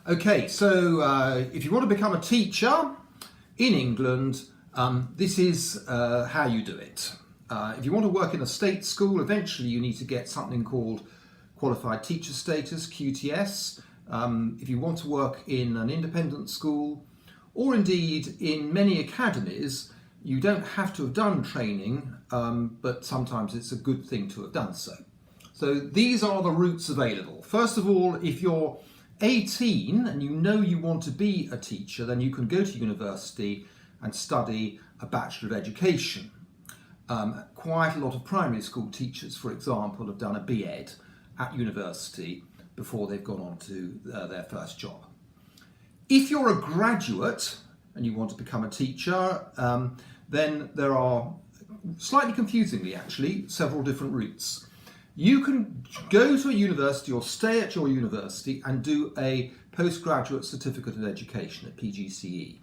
Okay, so if you want to become a teacher in England, this is how you do it. If you want to work in a state school, eventually you need to get something called Qualified Teacher Status, QTS. If you want to work in an independent school, or indeed in many academies, you don't have to have done training, but sometimes it's a good thing to have done so. So these are the routes available. First of all, if you're 18 and you know you want to be a teacher, then you can go to university and study a Bachelor of Education. Quite a lot of primary school teachers, for example, have done a B.Ed at university before they've gone on to their first job. If you're a graduate and you want to become a teacher, then there are, slightly confusingly actually, several different routes. You can go to a university or stay at your university and do a postgraduate certificate in education at PGCE,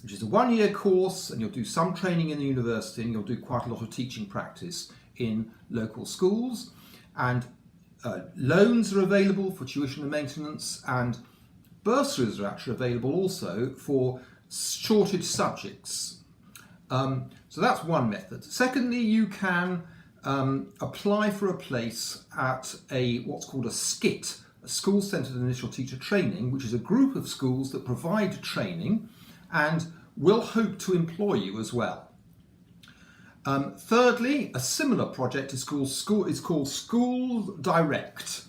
which is a one-year course, and you'll do some training in the university and you'll do quite a lot of teaching practice in local schools. And loans are available for tuition and maintenance, and bursaries are actually available also for shortage subjects. So that's one method. Secondly, you can apply for a place at what's called a SCIT, a School-Centred Initial Teacher Training, which is a group of schools that provide training and will hope to employ you as well. Thirdly, a similar project is called School Direct,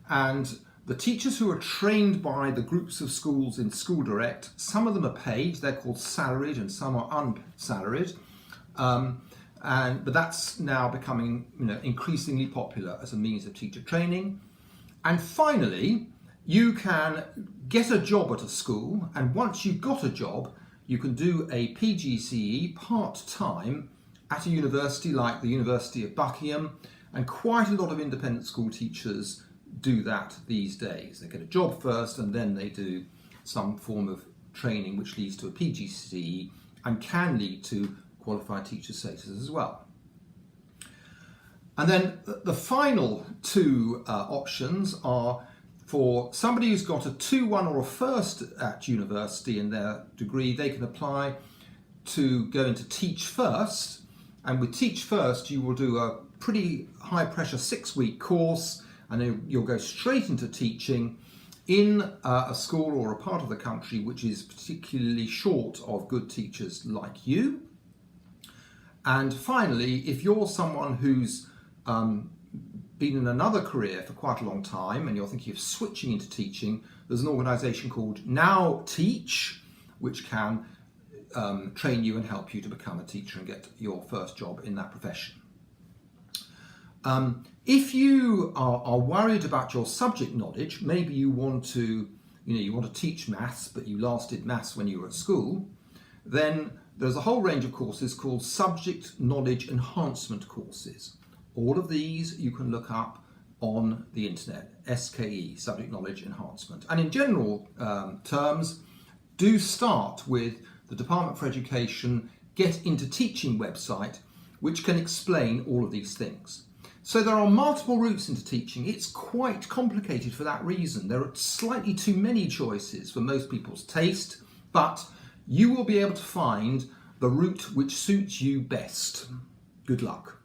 and the teachers who are trained by the groups of schools in School Direct, some of them are paid, they're called salaried, and some are unsalaried. But that's now becoming increasingly popular as a means of teacher training. And finally, you can get a job at a school, and once you've got a job, you can do a PGCE part-time at a university like the University of Buckingham, and quite a lot of independent school teachers do that these days. They get a job first and then they do some form of training which leads to a PGCE and can lead to qualified teacher status as well. And then the final two options are for somebody who's got a 2-1 or a first at university in their degree. They can apply to go into Teach First, and with Teach First you will do a pretty high pressure 6-week course, and then you'll go straight into teaching in a school or a part of the country which is particularly short of good teachers like you. And finally, if you're someone who's been in another career for quite a long time and you're thinking of switching into teaching, there's an organisation called Now Teach, which can train you and help you to become a teacher and get your first job in that profession. If you are worried about your subject knowledge, maybe you want to teach maths, but you last did maths when you were at school, then there's a whole range of courses called Subject Knowledge Enhancement courses. All of these you can look up on the internet, SKE, Subject Knowledge Enhancement. And in general terms, do start with the Department for Education Get Into Teaching website, which can explain all of these things. So there are multiple routes into teaching. It's quite complicated for that reason. There are slightly too many choices for most people's taste, but you will be able to find the route which suits you best. Good luck.